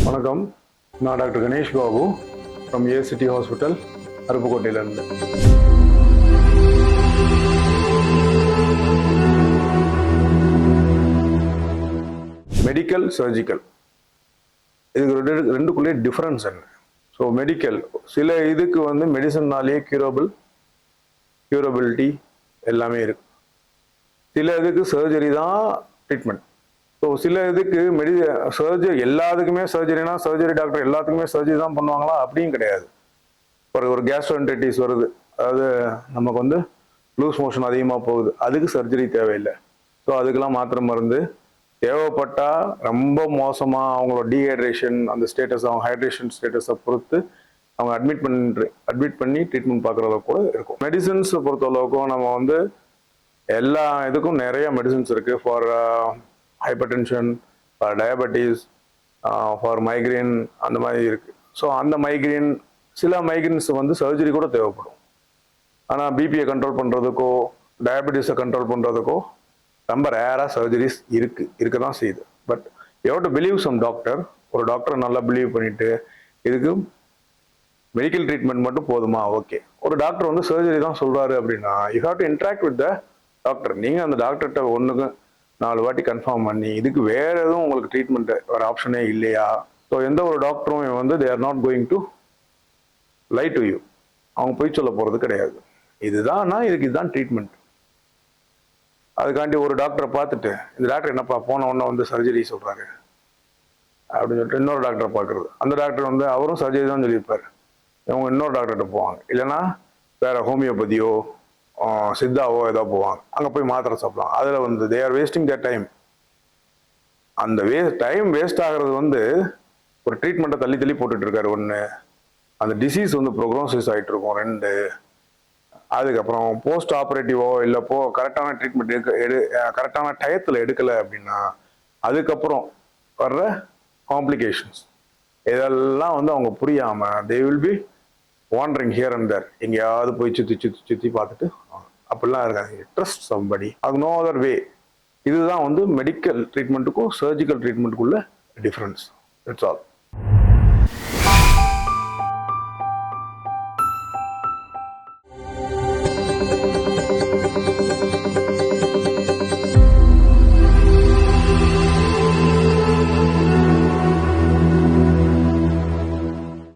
வணக்கம், நான் doctor Ganesh Babu from ACD hospital அருப்புக்கோட்டையிலேருந்து. மெடிக்கல், சர்ஜிக்கல் இதுக்கு ரெண்டுக்குள்ளே டிஃப்ரென்ஸ் என்ன? ஸோ மெடிக்கல் சில இதுக்கு வந்து மெடிசன்னாலேயே க்யூரபிலிட்டி எல்லாமே இருக்கு. சில இதுக்கு சர்ஜரி தான் ட்ரீட்மெண்ட். ஸோ சில இதுக்கு சர்ஜரி எல்லாத்துக்குமே சர்ஜரினா சர்ஜரி டாக்டர் எல்லாத்துக்குமே சர்ஜரி தான் பண்ணுவாங்களா? அப்படியும் கிடையாது. ஒரு கேஸ்ட்ரோஎன்டரைட்டிஸ் வருது, அதாவது நமக்கு வந்து லூஸ் மோஷன் அதிகமாக போகுது, அதுக்கு சர்ஜரி தேவையில்லை. ஸோ அதுக்கெல்லாம் மாத்திரை மருந்து தேவைப்பட்டா ரொம்ப மோசமாக அவங்களோட டீஹைட்ரேஷன் அந்த ஸ்டேட்டஸ், அவங்க ஹைட்ரேஷன் ஸ்டேட்டஸை பொறுத்து அவங்க அட்மிட் பண்ணி ட்ரீட்மெண்ட் பார்க்குற அளவுக்கு கூட இருக்கும். மெடிசன்ஸை பொறுத்த அளவுக்கும் நம்ம வந்து எல்லா இதுக்கும் நிறைய மெடிசன்ஸ் இருக்குது. For hyper tension, for diabetes, for migraine, அந்த மாதிரி இருக்குது. ஸோ அந்த சில மைக்ரேன்ஸ் வந்து சர்ஜரி கூட தேவைப்படும். ஆனால் பிபியை கண்ட்ரோல் பண்ணுறதுக்கோ டயபெட்டிஸை கண்ட்ரோல் பண்ணுறதுக்கோ ரொம்ப ரேராக சர்ஜரிஸ் இருக்க தான் செய்யுது. But you have to believe some doctor. ஒரு டாக்டரை நல்லா பிலீவ் பண்ணிட்டு இதுக்கு மெடிக்கல் ட்ரீட்மெண்ட் மட்டும் போதுமா? ஓகே. ஒரு டாக்டர் வந்து சர்ஜரி தான் சொல்கிறாரு அப்படின்னா you have to interact with the doctor. நீங்கள் அந்த டாக்டர்கிட்ட ஒன்றுக்கு 4 வாட்டி கன்ஃபார்ம் பண்ணி இதுக்கு வேற எதுவும் உங்களுக்கு ட்ரீட்மெண்ட் வேறு ஆப்ஷனே இல்லையா? ஸோ எந்த ஒரு டாக்டரும் வந்து they are not going to lie to you. அவங்க போய் சொல்ல போகிறது கிடையாது. இதுதான்னா இதுதான் ட்ரீட்மெண்ட். அதுக்காண்டி ஒரு டாக்டரை பார்த்துட்டு இந்த டாக்டர் என்னப்பா போன உடனே வந்து சர்ஜரி சொல்கிறாரு அப்படின்னு சொல்லிட்டு இன்னொரு டாக்டரை பார்க்குறது. அந்த டாக்டர் வந்து அவரும் சர்ஜரி தான் சொல்லியிருப்பார். இவங்க இன்னொரு டாக்டர்கிட்ட போவாங்க, இல்லைன்னா வேற ஹோமியோபதியோ சித்தாவோ ஏதோ போவாங்க. அங்கே போய் மாத்திரை சாப்பிடுவாங்க. அதில் வந்து they are wasting the time. அந்த டைம் வேஸ்ட் ஆகிறது வந்து ஒரு ட்ரீட்மெண்ட்டை தள்ளி போட்டுட்டு இருக்காரு. ஒன்று, அந்த டிசீஸ் வந்து ப்ரோக்னோசிஸ் ஆகிட்டு இருக்கும். 2, அதுக்கப்புறம் போஸ்ட் ஆப்ரேட்டிவோ இல்லை கரெக்டான ட்ரீட்மெண்ட் கரெக்டான டயத்தில் எடுக்கலை அப்படின்னா அதுக்கப்புறம் வர்ற காம்ப்ளிகேஷன்ஸ் இதெல்லாம் வந்து அவங்க புரியாமல் they will be wandering here and there. எங்கேயாவது போய் சுற்றி பார்த்துட்டு அப்படிலாம் இருக்காங்க. ட்ரஸ்ட் சம்படி, அது நோ அதர் வே. இதுதான் வந்து மெடிக்கல் ட்ரீட்மெண்ட்டுக்கும் சர்ஜிக்கல் ட்ரீட்மெண்ட்டுக்குள்ள டிஃப்ரென்ஸ். That's all.